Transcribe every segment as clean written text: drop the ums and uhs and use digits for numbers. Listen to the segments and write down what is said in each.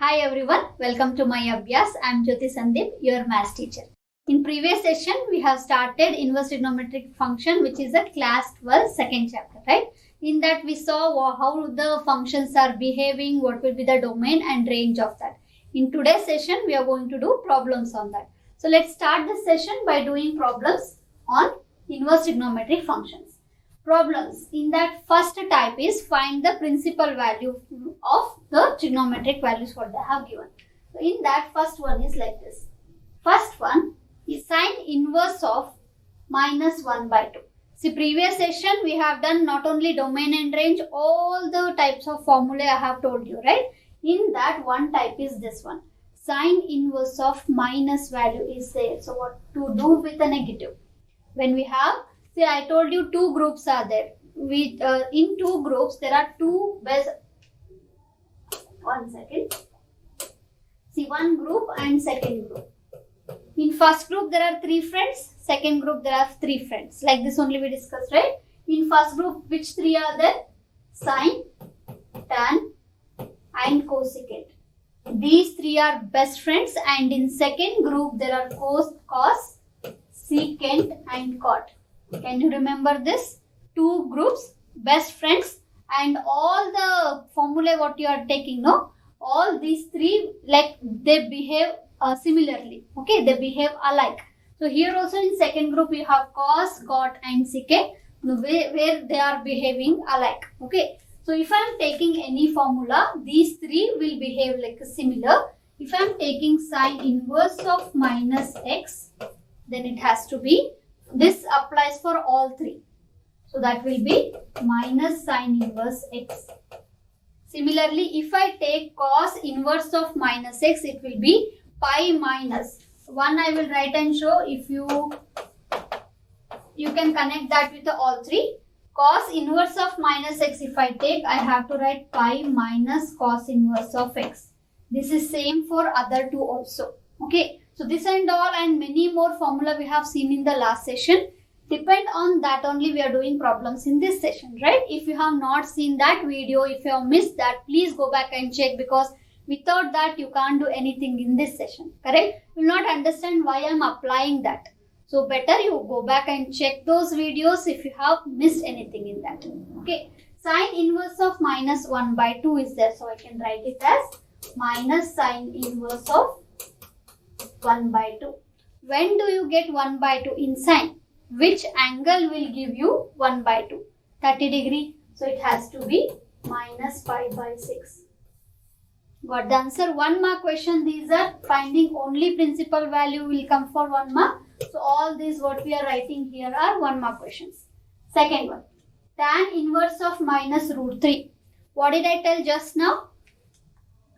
Hi everyone, welcome to my Abhyas. I am Jyoti Sandeep, your maths teacher. In previous session, we have started inverse trigonometric function, which is a class 12 second chapter, right? In that we saw how the functions are behaving, what will be the domain and range of that. In today's session, we are going to do problems on that. So let's start this session by doing problems on inverse trigonometric functions. Problems in that first type is find the principal value of the trigonometric values what they have given. So in that first one is like this. First one is sine inverse of minus 1 by 2. See, previous session we have done not only domain and range, all the types of formulae I have told you, right? In that one type is this one. Sine inverse of minus value is there. So what to do with a negative? When we have, see, I told you two groups are there. In two groups there are two best. One second. See, one group and second group. In first group there are three friends. Second group there are three friends. Like this only we discussed, right? In first group, which three are there? Sine, tan, and cosecant. These three are best friends. And in second group there are cos, secant, and cot. Can you remember this? Two groups, best friends, and all the formulae what you are taking, no? All these three, like they behave similarly. Okay, they behave alike. So here also in second group you have cos, cot, and secant, where they are behaving alike. Okay, so if I am taking any formula, these three will behave like similar. If I am taking sine inverse of minus x, then it has to be, this applies for all three. So that will be minus sine inverse x. Similarly, if I take cos inverse of minus x, it will be pi minus. One I will write and show. If you can connect that with all three. Cos inverse of minus x, if I take, I have to write pi minus cos inverse of x. This is same for other two also. Okay. So this and all and many more formula we have seen in the last session. Depend on that only we are doing problems in this session, right? If you have not seen that video, if you have missed that, please go back and check, because without that you can't do anything in this session, correct? You will not understand why I am applying that. So better you go back and check those videos if you have missed anything in that. Okay. Sine inverse of minus 1 by 2 is there. So I can write it as minus sine inverse of 1 by 2. When do you get 1 by 2 in sine? Which angle will give you 1 by 2? 30 degree. So it has to be minus pi by 6. Got the answer? 1 mark question. These are finding only principal value will come for 1 mark. So all these what we are writing here are 1 mark questions. Second one. Tan inverse of minus root 3. What did I tell just now?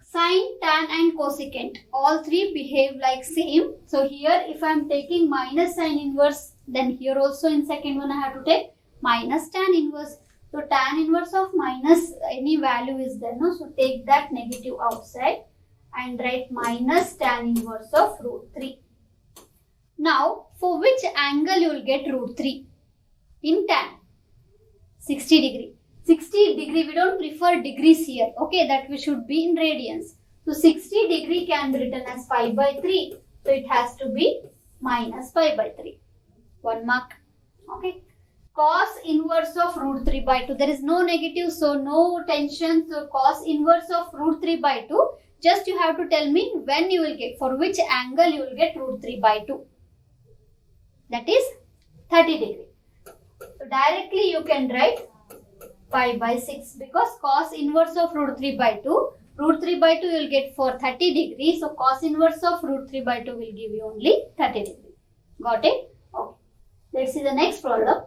Sine, tan, and cosecant. All three behave like same. So here if I am taking minus sine inverse, then here also in second one I have to take minus tan inverse. So tan inverse of minus any value is there, no? So take that negative outside and write minus tan inverse of root 3. Now for which angle you will get root 3? In tan, 60 degree. 60 degree, we don't prefer degrees here. Okay, that we should be in radians. So 60 degree can be written as pi by 3. So it has to be minus pi by 3. 1 mark. Okay. Cos inverse of root 3 by 2. There is no negative, so no tension. So cos inverse of root 3 by 2. Just you have to tell me when you will get, for which angle you will get root 3 by 2. That is 30 degree. So directly you can write pi by 6, because cos inverse of root 3 by 2, root 3 by 2 you will get for 30 degrees. So cos inverse of root 3 by 2 will give you only 30 degree. Got it? Okay. Let's see the next problem.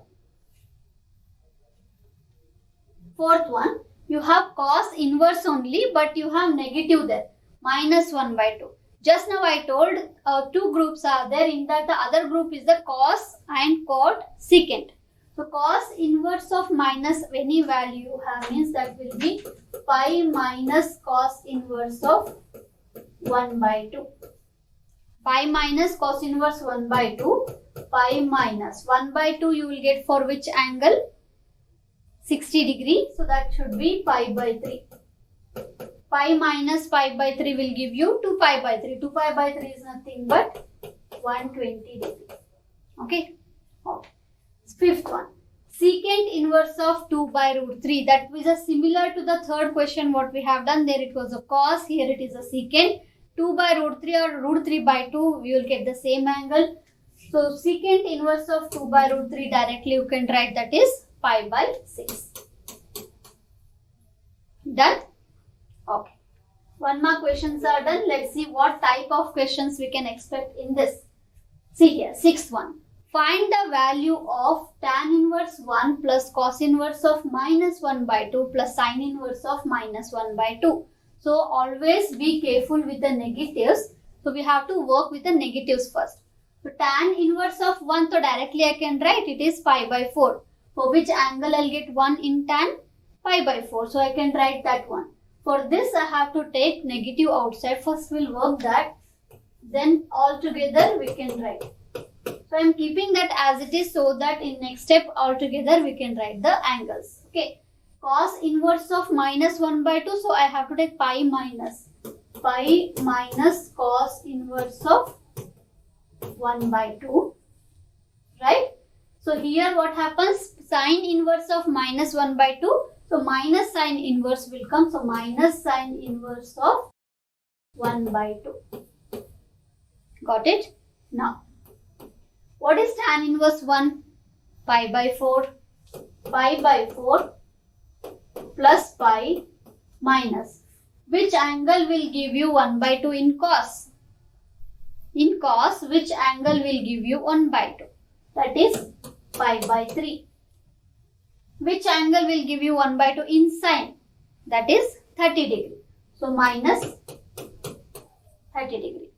Fourth one. You have cos inverse only, but you have negative there. Minus 1 by 2. Just now I told two groups are there. In that the other group is the cos and cot secant. So cos inverse of minus any value you have means that will be pi minus cos inverse of 1 by 2. Pi minus cos inverse 1 by 2. Pi minus 1 by 2 you will get for which angle? 60 degree. So that should be pi by 3. pi minus pi by 3 will give you 2 pi by 3. 2 pi by 3 is nothing but 120 degree. Okay. Fifth one. Secant inverse of 2 by root 3. That is similar to the third question what we have done. There it was a cos. Here it is a secant. 2 by root 3 or root 3 by 2. We will get the same angle. So secant inverse of 2 by root 3 directly you can write, that is pi by 6. Done? Okay. One more questions are done. Let's see what type of questions we can expect in this. See here, sixth one. Find the value of tan inverse 1 plus cos inverse of minus 1 by 2 plus sin inverse of minus 1 by 2. So always be careful with the negatives. So we have to work with the negatives first. So tan inverse of 1, so directly I can write it is pi by 4. For which angle I'll get 1 in tan? Pi by 4. So I can write that one. For this I have to take negative outside. First we'll work that. Then all together we can write. So I am keeping that as it is so that in next step all together we can write the angles. Okay. Cos inverse of minus 1 by 2. So I have to take pi minus cos inverse of 1 by 2. Right. So here what happens? Sin inverse of minus 1 by 2. So minus sin inverse will come. So minus sin inverse of 1 by 2. Got it? Now, what is tan inverse 1? Pi by 4. Pi by 4 plus pi minus. Which angle will give you 1 by 2 in cos? In cos, which angle will give you 1 by 2? That is pi by 3. Which angle will give you 1 by 2 in sin? That is 30 degree. So minus 30 degree.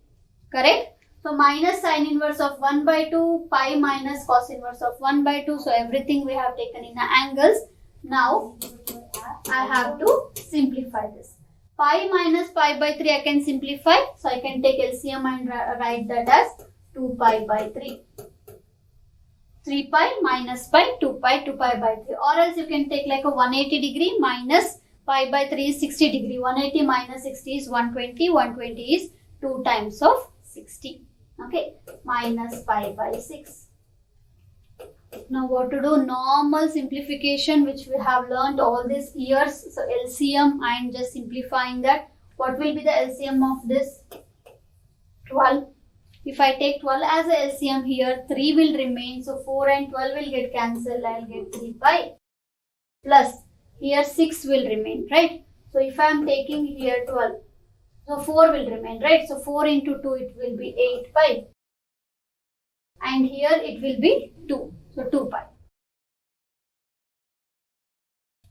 Correct? So minus sin inverse of 1 by 2, pi minus cos inverse of 1 by 2. So everything we have taken in the angles. Now I have to simplify this. Pi minus pi by 3 I can simplify. So I can take LCM and write that as 2 pi by 3. 3 pi minus pi, 2 pi, 2 pi by 3. Or else you can take like a 180 degree minus pi by 3 is 60 degree. 180 minus 60 is 120. 120 is 2 times of 60. Okay. Minus pi by 6. Now what to do? Normal simplification which we have learned all these years. So LCM, I am just simplifying that. What will be the LCM of this? 12. If I take 12 as a LCM here, 3 will remain. So 4 and 12 will get cancelled. I will get 3 pi. Plus here 6 will remain, right? So if I am taking here 12, so 4 will remain, right? So 4 into 2 it will be 8 pi. And here it will be 2. So 2 pi.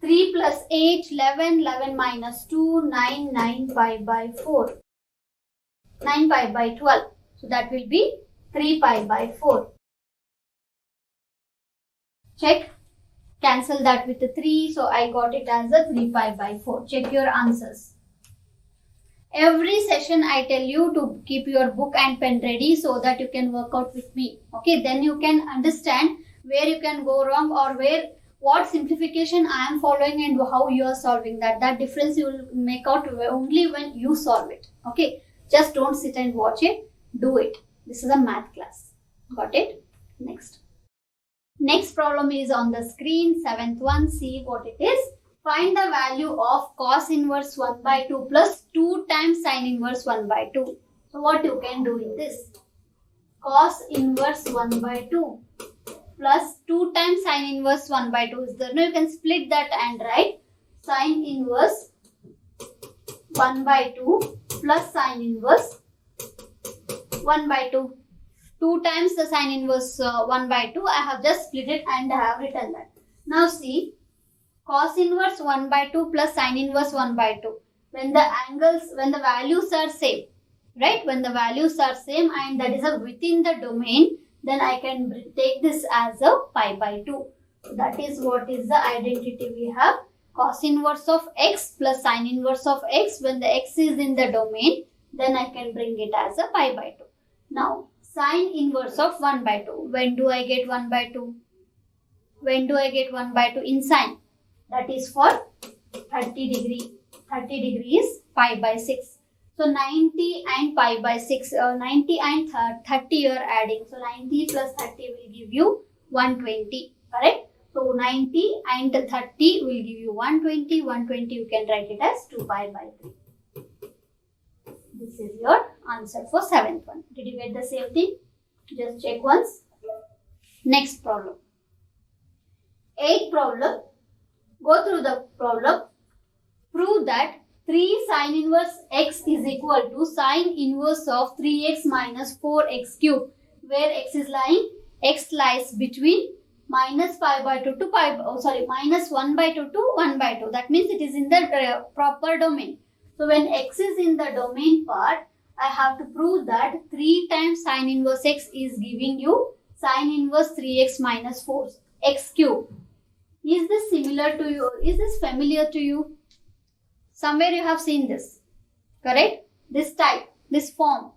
3 plus 8, 11, 11 minus 2, 9, 9 pi by 4. 9 pi by 12. So that will be 3 pi by 4. Check. Cancel that with the 3. So I got it as a 3 pi by 4. Check your answers. Every session I tell you to keep your book and pen ready so that you can work out with me. Okay. Then you can understand where you can go wrong or what simplification I am following and how you are solving that. That difference you will make out only when you solve it. Okay. Just don't sit and watch it. Do it. This is a math class. Got it? Next. Next problem is on the screen. 7th one. See what it is. Find the value of cos inverse 1 by 2 plus 2 times sin inverse 1 by 2. So what you can do in this? Cos inverse 1 by 2 plus 2 times sin inverse 1 by 2 is there. Now you can split that and write sin inverse 1 by 2 plus sin inverse 1 by 2. 2 times the sin inverse 1 by 2. I have just split it and I have written that. Now see, cos inverse 1 by 2 plus sin inverse 1 by 2. When the values are same, right? When the values are same and that is within the domain, then I can take this as a pi by 2. So that is what is the identity we have. Cos inverse of x plus sin inverse of x. When the x is in the domain, then I can bring it as a pi by 2. Now, sin inverse of 1 by 2. When do I get 1 by 2? When do I get 1 by 2 in sin? That is for 30 degree. 30 degree is pi by 6. So 90 and pi by 6, 90 and 30 you are adding. So 90 plus 30 will give you 120, correct? So 90 and 30 will give you 120. 120 you can write it as 2 pi by 3. This is your answer for 7th one. Did you get the same thing? Just check once. Next problem. 8th problem. Go through the problem. Prove that 3 sin inverse x is equal to sin inverse of 3x minus 4x cube, where x is lying, x lies between minus pi by 2 to minus 1 by 2 to 1 by 2. That means it is in the proper domain. So when x is in the domain part, I have to prove that 3 times sin inverse x is giving you sin inverse 3x minus 4x cube. Is this similar to you? Is this familiar to you? Somewhere you have seen this, correct? This type, this form,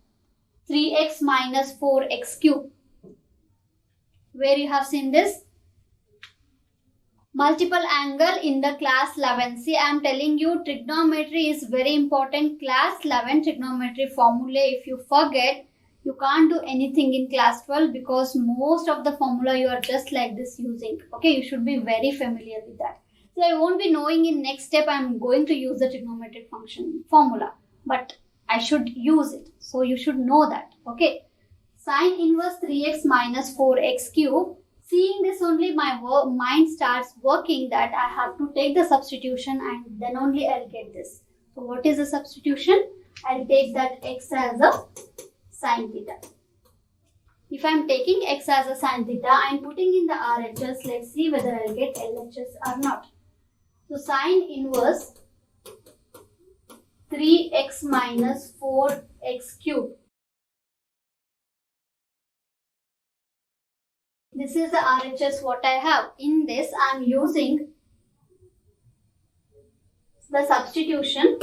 3x minus 4x cube. Where you have seen this? Multiple angle in the class 11. See, I am telling you trigonometry is very important. Class 11 trigonometry formula, if you forget, you can't do anything in class 12 because most of the formula you are just like this using. Okay, you should be very familiar with that. So I won't be knowing in next step I am going to use the trigonometric function formula, but I should use it. So you should know that. Okay, sin inverse 3x minus 4x cube. Seeing this only my mind starts working that I have to take the substitution and then only I'll get this. So what is the substitution? I'll take that x as a sin theta. If I am taking x as a sin theta, I am putting in the RHS. Let's see whether I'll get LHS or not. So sin inverse 3x minus 4x cube. This is the RHS what I have. In this I am using the substitution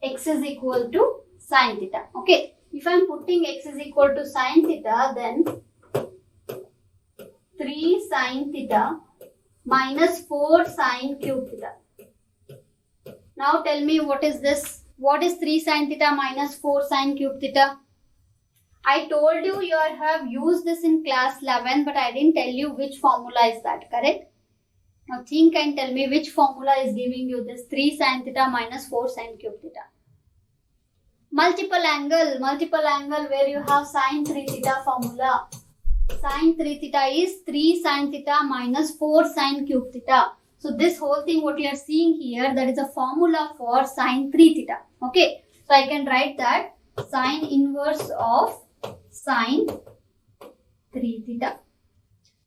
x is equal to sin theta. Okay. If I am putting x is equal to sin theta, then 3 sin theta minus 4 sin cube theta. Now tell me what is this? What is 3 sin theta minus 4 sin cube theta? I told you you have used this in class 11, but I didn't tell you which formula is that, correct? Now think and tell me which formula is giving you this 3 sin theta minus 4 sin cube theta. Multiple angle where you have sin 3 theta formula. Sin 3 theta is 3 sin theta minus 4 sin cube theta. So this whole thing what you are seeing here, that is a formula for sin 3 theta. Okay, so I can write that sin inverse of sin 3 theta.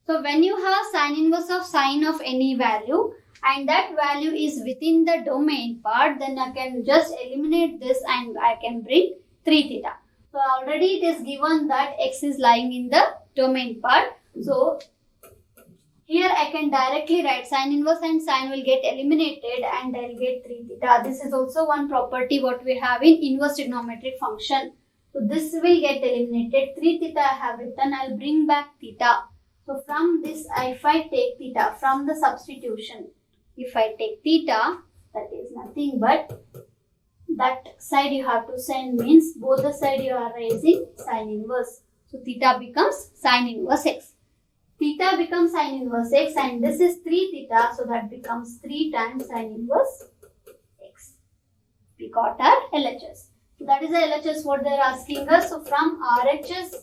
So when you have sin inverse of sin of any value and that value is within the domain part, then I can just eliminate this and I can bring 3 theta. So already it is given that x is lying in the domain part. So here I can directly write sin inverse and sin will get eliminated and I will get 3 theta. This is also one property what we have in inverse trigonometric function. So this will get eliminated. 3 theta I have written. I will bring back theta. So from this, if I take theta from the substitution, if I take theta, that is nothing but that side you have to send means both the side you are raising sin inverse. So theta becomes sin inverse x. Theta becomes sin inverse x and this is 3 theta. So that becomes 3 times sin inverse x. We got our LHS. So that is the LHS what they are asking us. So from RHS,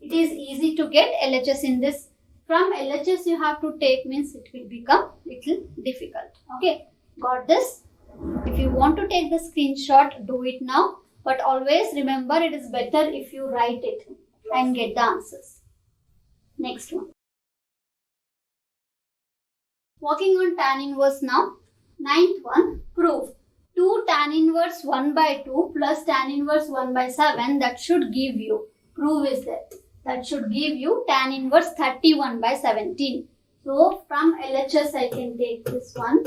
it is easy to get LHS in this. From LHS you have to take means it will become little difficult. Okay, got this? If you want to take the screenshot, do it now. But always remember it is better if you write it and get the answers. Next one. Working on tan inverse now. 9th one, proof. 2 tan inverse 1 by 2 plus tan inverse 1 by 7, that should give you, proof is there, that should give you tan inverse 31 by 17. So from LHS I can take this one.